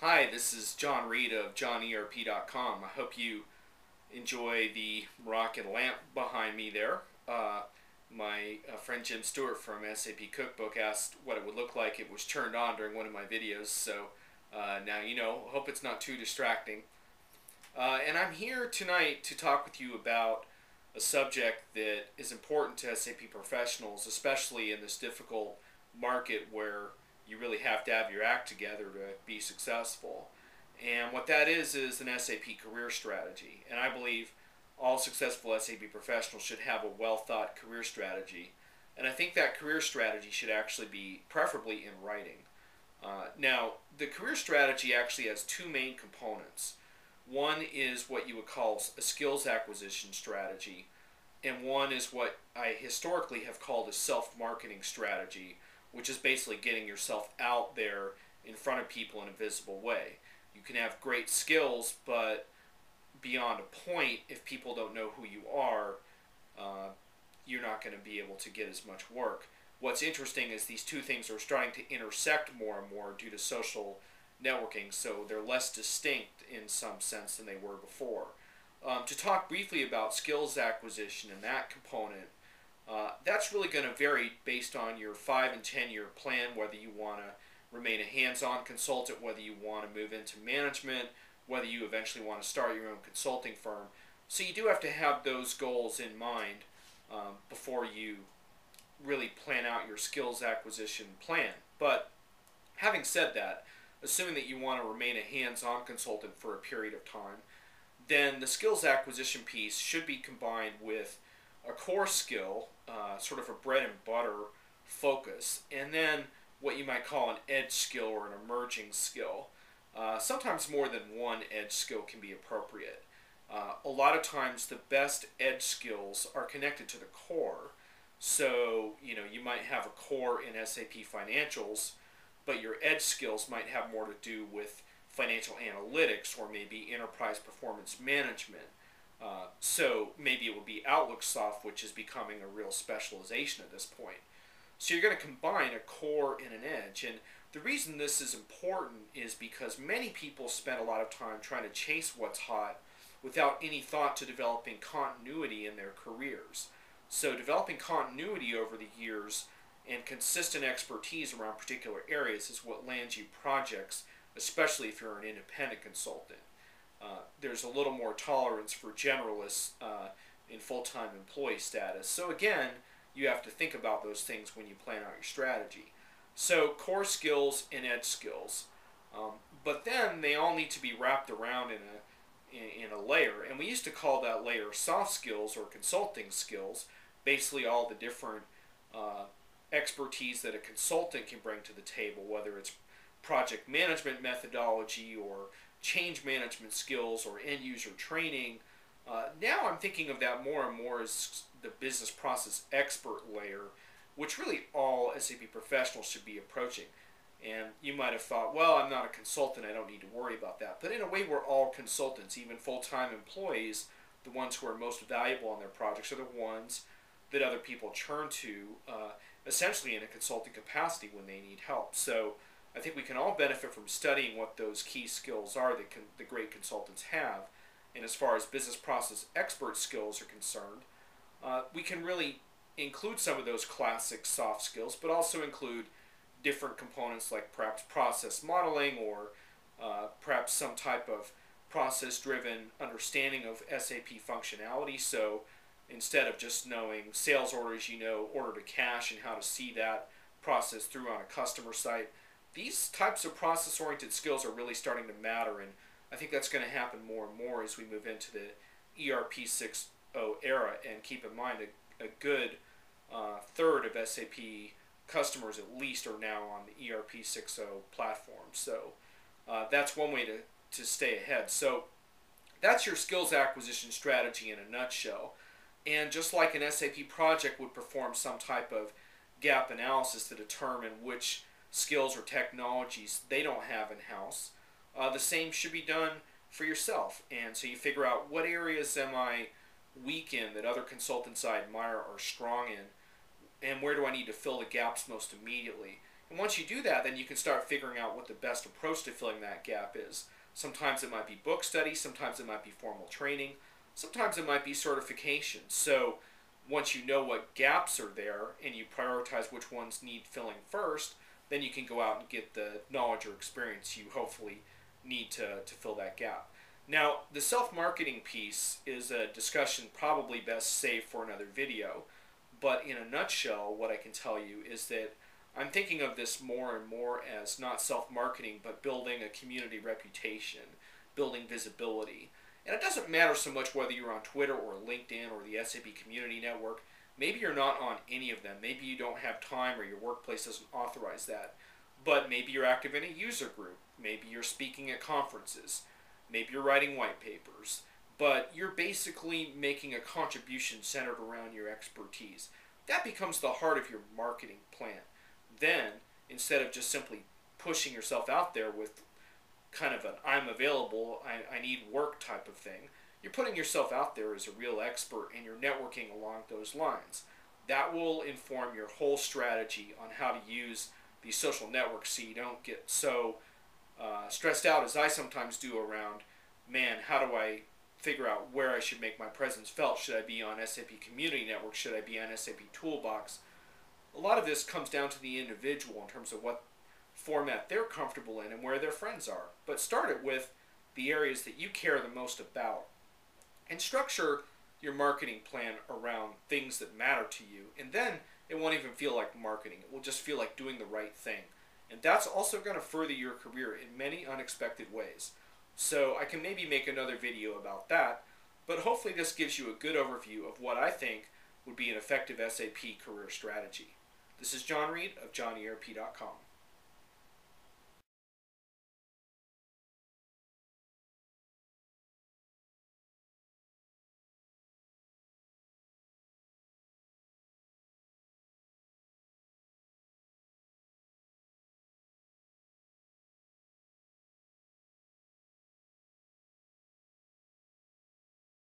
Hi, this is John Reed of JohnERP.com. I hope you enjoy the rocket lamp behind me there. My friend Jim Stewart from SAP Cookbook asked what it would look like if it was turned on during one of my videos, so now you know. Hope it's not too distracting. And I'm here tonight to talk with you about a subject that is important to SAP professionals, especially in this difficult market where you really have to have your act together to be successful. And what that is an SAP career strategy. And I believe all successful SAP professionals should have a well thought career strategy. And I think that career strategy should actually be preferably in writing. Now, the career strategy actually has two main components. One is what you would call a skills acquisition strategy, and one is what I historically have called a self-marketing strategy, which is basically getting yourself out there in front of people in a visible way. You can have great skills, but beyond a point, if people don't know who you are, you're not going to be able to get as much work. What's interesting is these two things are starting to intersect more and more due to social networking, so they're less distinct in some sense than they were before. To talk briefly about skills acquisition and that component, that's really going to vary based on your 5 and 10-year plan, whether you want to remain a hands-on consultant, whether you want to move into management, whether you eventually want to start your own consulting firm. So you do have to have those goals in mind before you really plan out your skills acquisition plan. But having said that, assuming that you want to remain a hands-on consultant for a period of time, then the skills acquisition piece should be combined with a core skill, sort of a bread and butter focus, and then what you might call an edge skill or an emerging skill. Sometimes more than one edge skill can be appropriate. A lot of times the best edge skills are connected to the core. So, you might have a core in SAP Financials, but your edge skills might have more to do with financial analytics or maybe enterprise performance management. So maybe it would be Outlook Soft, which is becoming a real specialization at this point. So you're going to combine a core and an edge. And the reason this is important is because many people spend a lot of time trying to chase what's hot without any thought to developing continuity in their careers. So developing continuity over the years and consistent expertise around particular areas is what lands you projects, especially if you're an independent consultant. There's a little more tolerance for generalists in full-time employee status. So again, you have to think about those things when you plan out your strategy. So core skills and edge skills. But then they all need to be wrapped around in a layer. And we used to call that layer soft skills or consulting skills. Basically all the different expertise that a consultant can bring to the table, whether it's project management methodology or change management skills or end user training. Now I'm thinking of that more and more as the business process expert layer, which really all SAP professionals should be approaching. And you might have thought, well, I'm not a consultant, I don't need to worry about that. But in a way, we're all consultants. Even full-time employees, the ones who are most valuable on their projects, are the ones that other people turn to essentially in a consulting capacity when they need help. So I think we can all benefit from studying what those key skills are that the great consultants have. And as far as business process expert skills are concerned, we can really include some of those classic soft skills, but also include different components like perhaps process modeling or perhaps some type of process-driven understanding of SAP functionality. So instead of just knowing sales orders, you know order to cash and how to see that process through on a customer site. These types of process-oriented skills are really starting to matter, and I think that's going to happen more and more as we move into the ERP 6.0 era. And keep in mind, a good third of SAP customers at least are now on the ERP 6.0 platform. So that's one way to stay ahead. So that's your skills acquisition strategy in a nutshell. And just like an SAP project would perform some type of gap analysis to determine which skills or technologies they don't have in-house, the same should be done for yourself. And so you figure out, what areas am I weak in that other consultants I admire are strong in, and where do I need to fill the gaps most immediately? And once you do that, then you can start figuring out what the best approach to filling that gap is. Sometimes it might be book study, sometimes it might be formal training, sometimes it might be certification. So once you know what gaps are there and you prioritize which ones need filling first, then you can go out and get the knowledge or experience you hopefully need to fill that gap. Now, the self-marketing piece is a discussion probably best saved for another video, but in a nutshell, what I can tell you is that I'm thinking of this more and more as not self-marketing, but building a community reputation, building visibility. And it doesn't matter so much whether you're on Twitter or LinkedIn or the SAP Community Network. Maybe you're not on any of them. Maybe you don't have time or your workplace doesn't authorize that. But maybe you're active in a user group. Maybe you're speaking at conferences. Maybe you're writing white papers. But you're basically making a contribution centered around your expertise. That becomes the heart of your marketing plan. Then, instead of just simply pushing yourself out there with kind of an I'm available, I need work type of thing, you're putting yourself out there as a real expert and you're networking along those lines. That will inform your whole strategy on how to use these social networks so you don't get so stressed out as I sometimes do around, man, how do I figure out where I should make my presence felt? Should I be on SAP Community Network? Should I be on SAP Toolbox? A lot of this comes down to the individual in terms of what format they're comfortable in and where their friends are. But start it with the areas that you care the most about. And structure your marketing plan around things that matter to you. And then it won't even feel like marketing. It will just feel like doing the right thing. And that's also going to further your career in many unexpected ways. So I can maybe make another video about that. But hopefully this gives you a good overview of what I think would be an effective SAP career strategy. This is John Reed of JohnERP.com.